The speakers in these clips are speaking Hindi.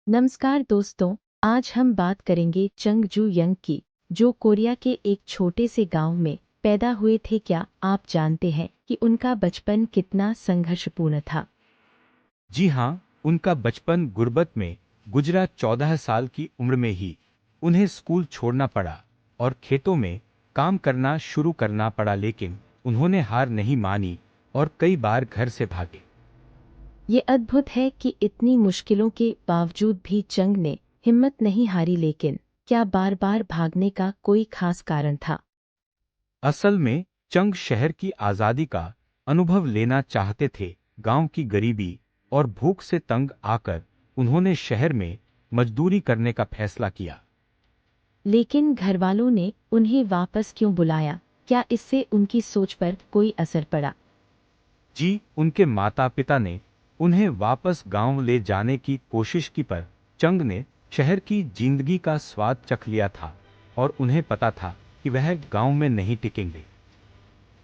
नमस्कार दोस्तों, आज हम बात करेंगे चंग जू यंग की, जो कोरिया के एक छोटे से गांव में पैदा हुए थे। क्या आप जानते हैं कि उनका बचपन कितना संघर्षपूर्ण था? जी हाँ, उनका बचपन गुर्बत में गुजरा। 14 साल की उम्र में ही उन्हें स्कूल छोड़ना पड़ा और खेतों में काम करना शुरू करना पड़ा, लेकिन उन्होंने हार नहीं मानी और कई बार घर से भागे। ये अद्भुत है कि इतनी मुश्किलों के बावजूद भी चंग ने हिम्मत नहीं हारी, लेकिन क्या बार बार भागने का कोई खास कारण था? असल में चंग शहर की आज़ादी का अनुभव लेना चाहते थे। गांव की गरीबी और भूख से तंग आकर उन्होंने शहर में मजदूरी करने का फैसला किया। लेकिन घरवालों ने उन्हें वापस क्यों बुलाया? क्या इससे उनकी सोच पर कोई असर पड़ा? जी, उनके माता पिता ने उन्हें वापस गांव ले जाने की कोशिश की, पर चंग ने शहर की जिंदगी का स्वाद चख लिया था और उन्हें पता था कि वह गांव में नहीं टिकेंगे।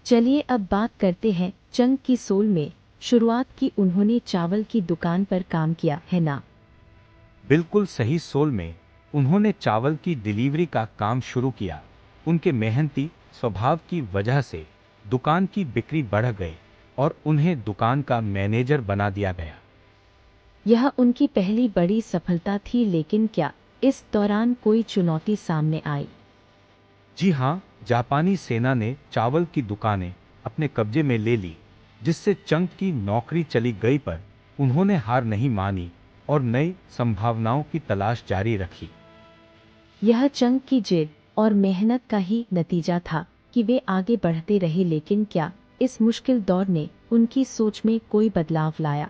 चलिए अब बात करते हैं चंग की सोल में। शुरुआत की उन्होंने चावल की दुकान पर काम किया, है ना? बिल्कुल सही। सोल में उन्होंने चावल की डिलीवरी का काम शुरू किया। उनके मेहनती स्वभाव की वजह से दुकान की बिक्री बढ़ गई और उन्हें दुकान का मैनेजर बना दिया गया। यह उनकी पहली बड़ी सफलता थी, लेकिन क्या इस दौरान कोई चुनौती सामने आई? जी हाँ, जापानी सेना ने चावल की दुकानें अपने कब्जे में ले ली, जिससे चंग की नौकरी चली गई, पर उन्होंने हार नहीं मानी और नई संभावनाओं की तलाश जारी रखी। यह चंग की जिद और मेहनत का ही नतीजा था कि वे आगे बढ़ते रहे, लेकिन क्या इस मुश्किल दौर ने उनकी सोच में कोई बदलाव लाया?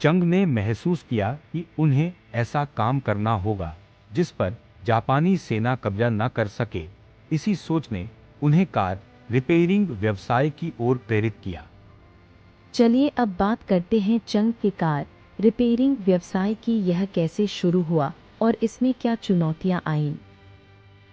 चंग ने महसूस किया कि उन्हें ऐसा काम करना होगा जिस पर जापानी सेना कब्जा न कर सके। इसी सोच ने उन्हें कार रिपेयरिंग व्यवसाय की ओर प्रेरित किया। चलिए अब बात करते हैं चंग के कार रिपेयरिंग व्यवसाय की। यह कैसे शुरू हुआ और इसमें क्या चुनौतियां आईं?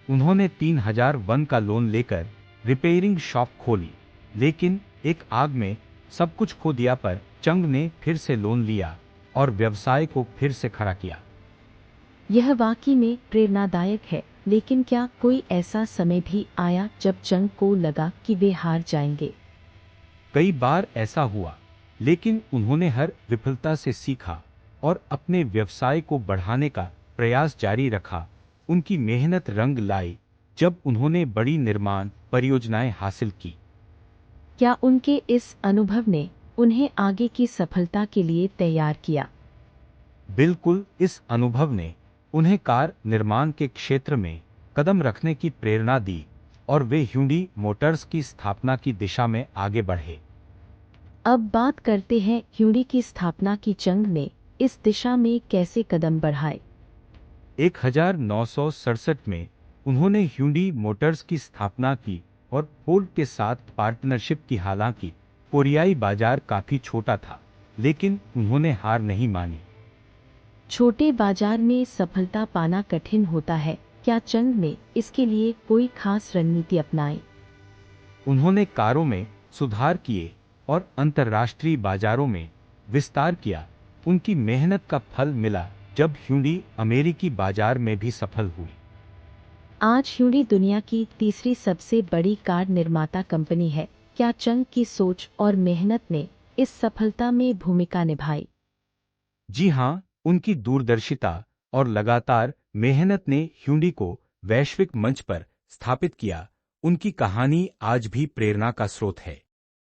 उन्होंने 3001 का लोन लेकर रिपेयरिंग शॉप खोली, लेकिन एक आग में सब कुछ खो दिया। पर चंग ने फिर से लोन लिया और व्यवसाय को फिर से खड़ा किया। यह वाकई में प्रेरणादायक है, लेकिन क्या कोई ऐसा समय भी आया जब चंग को लगा कि वे हार जाएंगे? कई बार ऐसा हुआ, लेकिन उन्होंने हर विफलता से सीखा और अपने व्यवसाय को बढ़ाने का प्रयास जारी रखा। उनकी मेहनत रंग लाई जब उन्होंने बड़ी निर्माण परियोजनाएं हासिल की। क्या उनके इस अनुभव ने उन्हें आगे की सफलता के लिए तैयार किया? बिल्कुल, इस अनुभव ने उन्हें कार निर्माण के क्षेत्र में कदम रखने की प्रेरणा दी और वे ह्यूंडई मोटर्स की स्थापना की दिशा में आगे बढ़े। अब बात करते हैं ह्यूंडई की स्थापना की। चंग ने इस दिशा में कैसे कदम बढ़ाए? 1967 में उन्होंने ह्यूंडई मोटर्स की स्थापना की और फोर्ड के साथ पार्टनरशिप की। हालांकि कोरियाई बाजार काफी छोटा था, लेकिन उन्होंने हार नहीं मानी। छोटे बाजार में सफलता पाना कठिन होता है। क्या चंग ने इसके लिए कोई खास रणनीति अपनाई? उन्होंने कारों में सुधार किए और अंतर्राष्ट्रीय बाजारों में विस्तार किया। उनकी मेहनत का फल मिला जब ह्यूंडई अमेरिकी बाजार में भी सफल हुई। आज ह्यूंडई दुनिया की तीसरी सबसे बड़ी कार निर्माता कंपनी है। क्या चंग की सोच और मेहनत ने इस सफलता में भूमिका निभाई? जी हाँ, उनकी दूरदर्शिता और लगातार मेहनत ने ह्यूंडई को वैश्विक मंच पर स्थापित किया। उनकी कहानी आज भी प्रेरणा का स्रोत है।